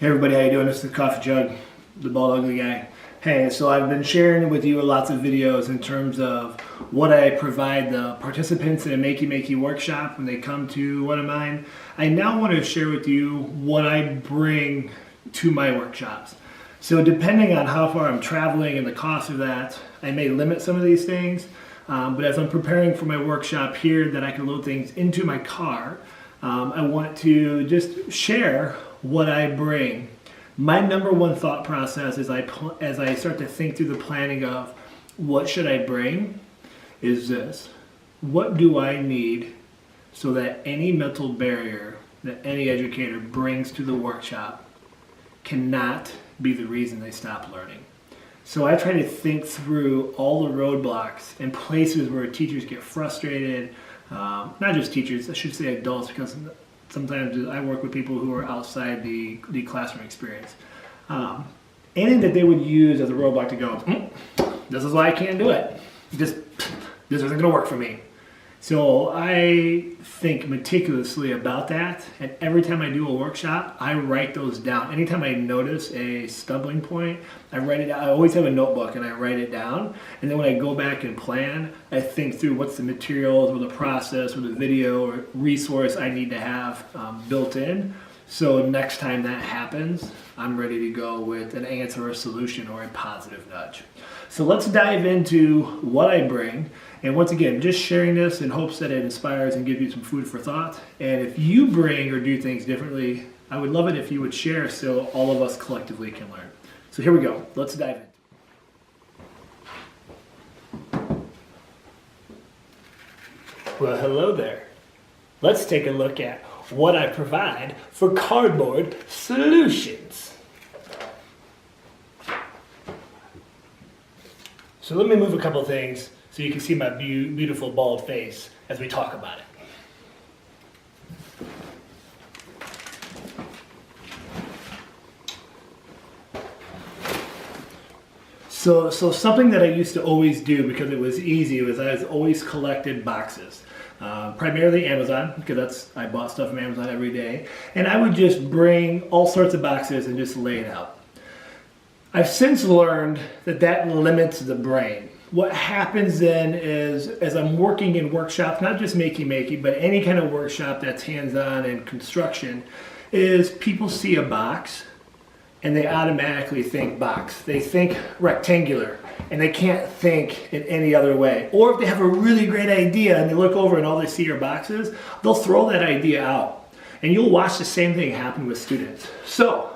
Hey everybody, how you doing? This is Coffee Jug, the bald ugly guy. Hey, so I've been sharing with you lots of videos in terms of what I provide the participants in a Makey workshop when they come to one of mine. I now want to share with you what I bring to my workshops. So depending on how far I'm traveling and the cost of that, I may limit some of these things. But as I'm preparing for my workshop here that I can load things into my car, I want to just share what I bring. My number one thought process as I start to think through the planning of what should I bring is this. What do I need so that any mental barrier that any educator brings to the workshop cannot be the reason they stop learning? So I try to think through all the roadblocks and places where teachers get frustrated, not just teachers, I should say adults, because sometimes I work with people who are outside the classroom experience. Anything that they would use as a roadblock to go, this is why I can't do it. This isn't going to work for me. So I think meticulously about that, and every time I do a workshop, I write those down. Anytime I notice a stumbling point, I write it down. I always have a notebook and I write it down, and then when I go back and plan, I think through what's the materials or the process or the video or resource I need to have built in. So next time that happens, I'm ready to go with an answer or a solution or a positive nudge. So let's dive into what I bring. And once again, just sharing this in hopes that it inspires and gives you some food for thought. And if you bring or do things differently, I would love it if you would share so all of us collectively can learn. So here we go. Let's dive in. Well, hello there. Let's take a look at what I provide for cardboard solutions. So let me move a couple things so you can see my beautiful bald face as we talk about it. So something that I used to always do because it was easy was I always collected boxes. Primarily Amazon, because I bought stuff from Amazon every day. And I would just bring all sorts of boxes and just lay it out. I've since learned that limits the brain. What happens then is, as I'm working in workshops, not just Makey, but any kind of workshop that's hands-on and construction, is people see a box and they automatically think box. They think rectangular and they can't think in any other way. Or if they have a really great idea and they look over and all they see are boxes, they'll throw that idea out. And you'll watch the same thing happen with students. So,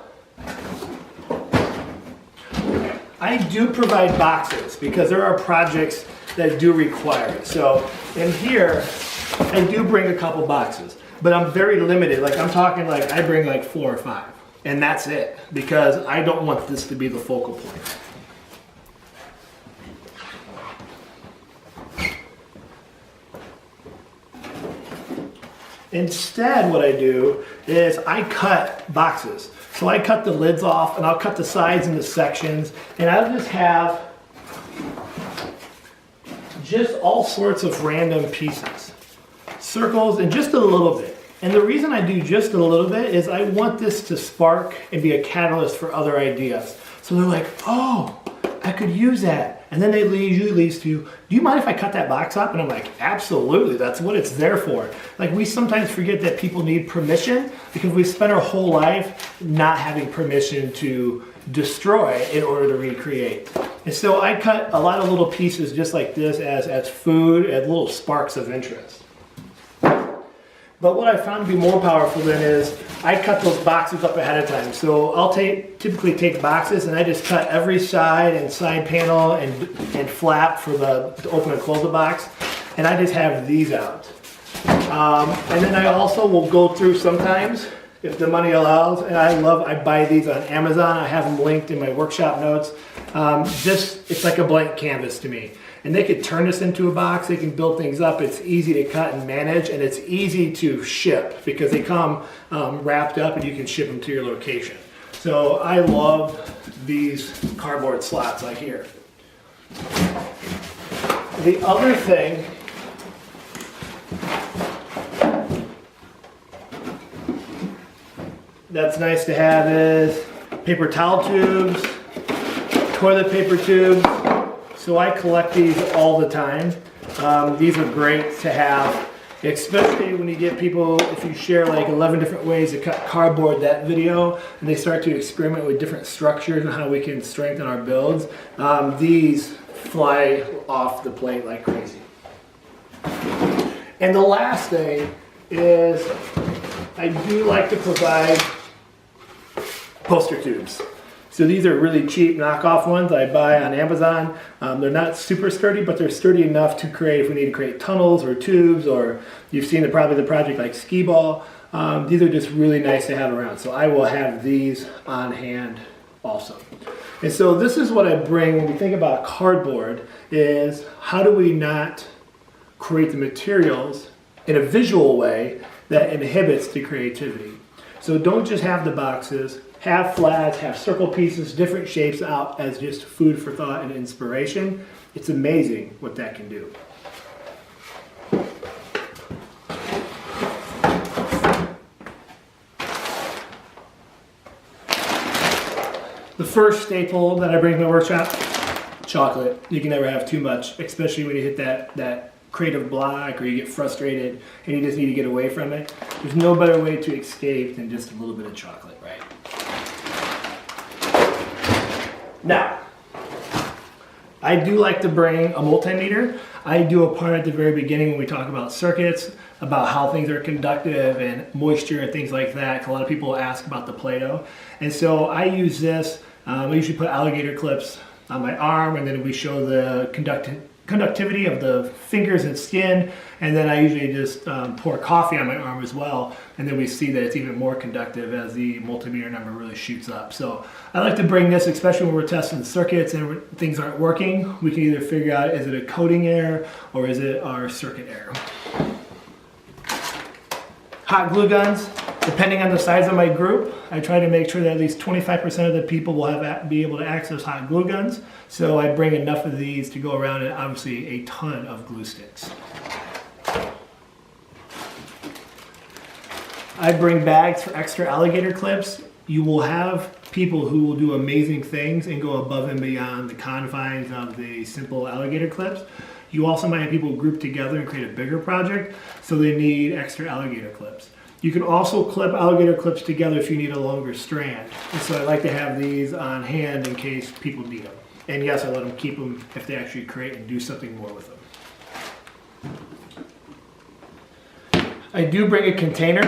I do provide boxes because there are projects that do require it. So in here, I do bring a couple boxes, but I'm very limited. Like I'm talking like I bring like 4 or 5 and that's it because I don't want this to be the focal point. Instead, what I do is I cut boxes. So I cut the lids off and I'll cut the sides into sections and I'll just have just all sorts of random pieces, circles and just a little bit. And the reason I do just a little bit is I want this to spark and be a catalyst for other ideas. So they're like, oh, I could use that. And then they usually leads to, do you mind if I cut that box up? And I'm like, absolutely, that's what it's there for. Like we sometimes forget that people need permission because we spend our whole life not having permission to destroy in order to recreate. And so I cut a lot of little pieces just like this as food, as little sparks of interest. But what I found to be more powerful then is I cut those boxes up ahead of time. So I'll typically take boxes and I just cut every side and side panel and flap for to open and close the box. And I just have these out. And then I also will go through sometimes, if the money allows, and I buy these on Amazon. I have them linked in my workshop notes. It's like a blank canvas to me. And they could turn this into a box, they can build things up, it's easy to cut and manage, and it's easy to ship because they come wrapped up and you can ship them to your location. So I love these cardboard slots like here. The other thing that's nice to have is paper towel tubes, toilet paper tubes. So I collect these all the time. These are great to have, especially when you get people, if you share like 11 different ways to cut cardboard, that video, and they start to experiment with different structures and how we can strengthen our builds. These fly off the plate like crazy. And the last thing is I do like to provide poster tubes. So these are really cheap knockoff ones I buy on Amazon. They're not super sturdy, but they're sturdy enough to create, if we need to create tunnels or tubes, or you've seen probably the project like skee ball. These are just really nice to have around. So I will have these on hand also. And so this is what I bring when we think about cardboard, is how do we not create the materials in a visual way that inhibits the creativity. So don't just have the boxes, have flats, have circle pieces, different shapes out as just food for thought and inspiration. It's amazing what that can do. The first staple that I bring to my workshop, chocolate. You can never have too much, especially when you hit that creative block or you get frustrated and you just need to get away from it. There's no better way to escape than just a little bit of chocolate, right? Now, I do like to bring a multimeter. I do a part at the very beginning when we talk about circuits, about how things are conductive and moisture and things like that. A lot of people ask about the Play-Doh. And so I use this. I usually put alligator clips on my arm, and then we show the conductivity of the fingers and skin, and then I usually just pour coffee on my arm as well, and then we see that it's even more conductive as the multimeter number really shoots up. So I like to bring this, especially when we're testing circuits and things aren't working. We can either figure out, is it a coding error or is it our circuit error? Hot glue guns. Depending on the size of my group, I try to make sure that at least 25% of the people will be able to access hot glue guns. So I bring enough of these to go around, and obviously a ton of glue sticks. I bring bags for extra alligator clips. You will have people who will do amazing things and go above and beyond the confines of the simple alligator clips. You also might have people group together and create a bigger project, so they need extra alligator clips. You can also clip alligator clips together if you need a longer strand. And so I like to have these on hand in case people need them. And yes, I let them keep them if they actually create and do something more with them. I do bring a container,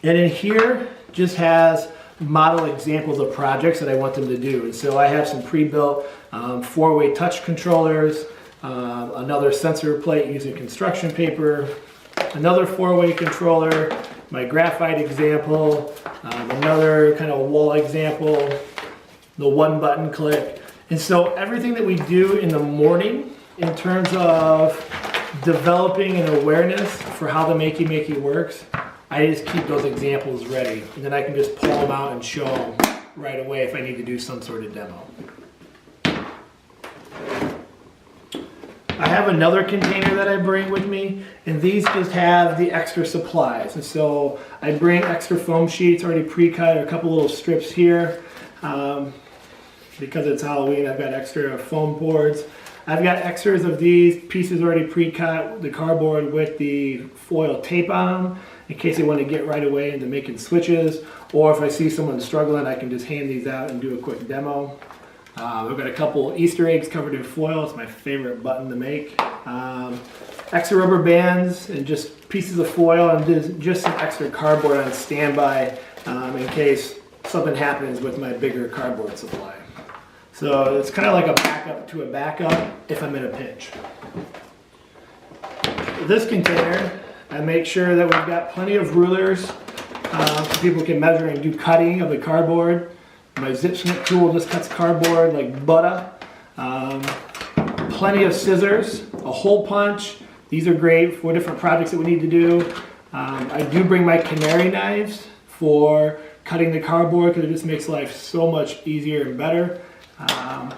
and in here just has model examples of projects that I want them to do. And so I have some pre-built 4-way touch controllers, another sensor plate using construction paper, another 4-way controller, my graphite example, another kind of wall example, the 1-button click. And so everything that we do in the morning in terms of developing an awareness for how the Makey works, I just keep those examples ready. And then I can just pull them out and show them right away if I need to do some sort of demo. I have another container that I bring with me, and these just have the extra supplies. And so I bring extra foam sheets already pre-cut, or a couple little strips here. Because it's Halloween, I've got extra foam boards. I've got extras of these pieces already pre-cut, the cardboard with the foil tape on them, in case they want to get right away into making switches. Or if I see someone struggling, I can just hand these out and do a quick demo. I've got a couple Easter eggs covered in foil. It's my favorite button to make. Extra rubber bands and just pieces of foil, and just some extra cardboard on standby in case something happens with my bigger cardboard supply. So it's kind of like a backup to a backup if I'm in a pinch. This container, I make sure that we've got plenty of rulers so people can measure and do cutting of the cardboard. My zip snip tool just cuts cardboard like butter. Plenty of scissors, a hole punch. These are great for different projects that we need to do. I do bring my canary knives for cutting the cardboard because it just makes life so much easier and better. And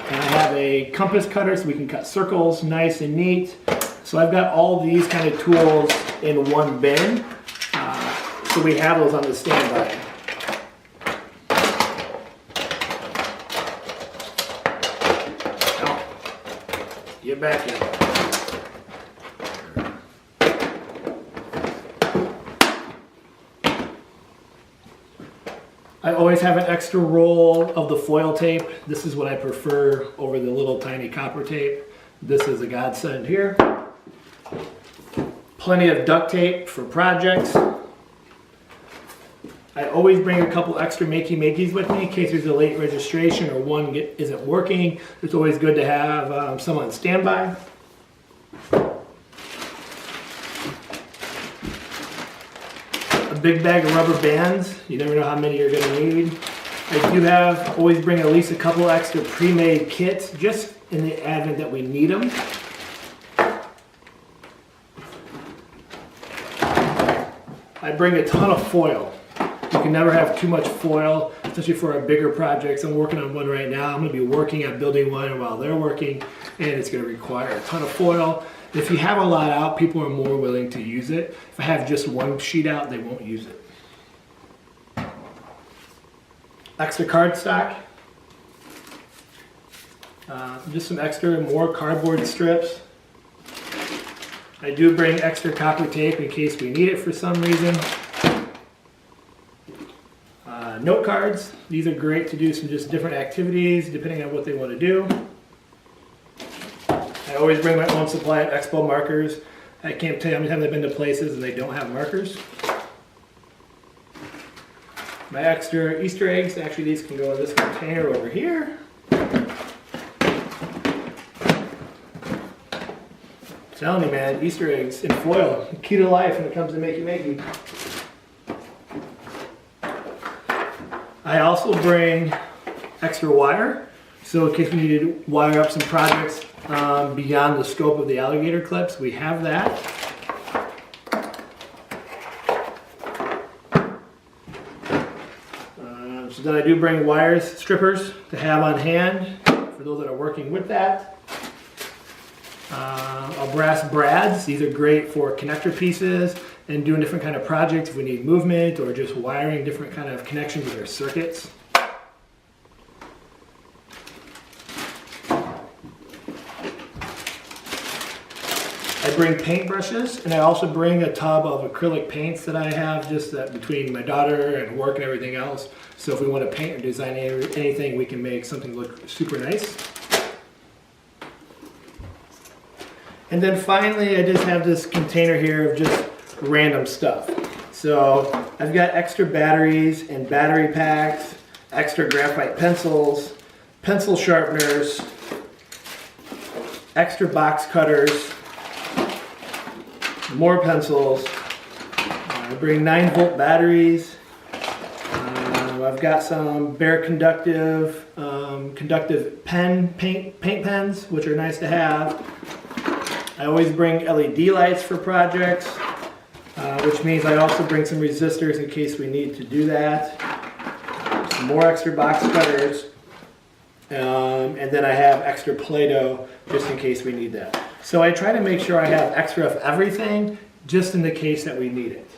I have a compass cutter so we can cut circles nice and neat. So I've got all these kind of tools in one bin. so we have those on the standby. Now, get back in. I always have an extra roll of the foil tape. This is what I prefer over the little tiny copper tape. This is a godsend here. Plenty of duct tape for projects. I always bring a couple extra Makeys with me in case there's a late registration or one isn't working. It's always good to have some on standby. A big bag of rubber bands. You never know how many you're going to need. I do always bring at least a couple extra pre-made kits just in the event that we need them. I bring a ton of foil. You can never have too much foil, especially for our bigger projects. I'm working on one right now. I'm going to be working at building one while they're working, and it's going to require a ton of foil. If you have a lot out, people are more willing to use it. If I have just one sheet out, they won't use it. Extra cardstock. Just some more cardboard strips. I do bring extra copper tape in case we need it for some reason. Note cards. These are great to do some just different activities depending on what they want to do. I always bring my own supply of Expo markers. I can't tell you how many times I've been to places and they don't have markers. My extra Easter eggs, actually these can go in this container over here. I'm telling you, man, Easter eggs in foil, key to life when it comes to Makey. I also bring extra wire, so in case we need to wire up some projects beyond the scope of the alligator clips, we have that. So then I do bring wires, strippers to have on hand for those that are working with that. Brass brads, these are great for connector pieces and doing different kind of projects if we need movement or just wiring different kind of connections with our circuits. I bring paint brushes, and I also bring a tub of acrylic paints that I have just between my daughter and work and everything else. So if we want to paint or design anything, we can make something look super nice. And then finally, I just have this container here of just random stuff. So I've got extra batteries and battery packs, extra graphite pencils, pencil sharpeners, extra box cutters, more pencils. I bring 9-volt batteries. I've got some bare conductive paint pens, which are nice to have. I always bring LED lights for projects, which means I also bring some resistors in case we need to do that. Some more extra box cutters, and then I have extra Play-Doh just in case we need that. So I try to make sure I have extra of everything just in the case that we need it.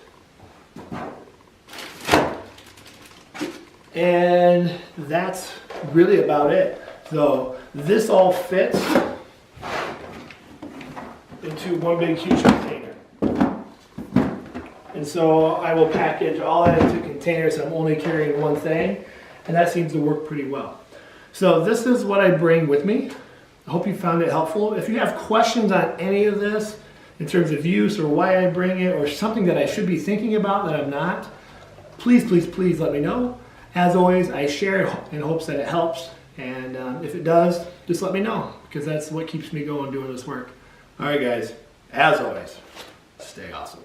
And that's really about it. So this all fits into one big huge container. And so I will package all that into containers, so I'm only carrying one thing, and that seems to work pretty well. So this is what I bring with me. I hope you found it helpful. If you have questions on any of this in terms of use or why I bring it or something that I should be thinking about that I'm not, please let me know. As always, I share it in hopes that it helps, and if it does, just let me know, because that's what keeps me going doing this work. All right, guys, as always, stay awesome.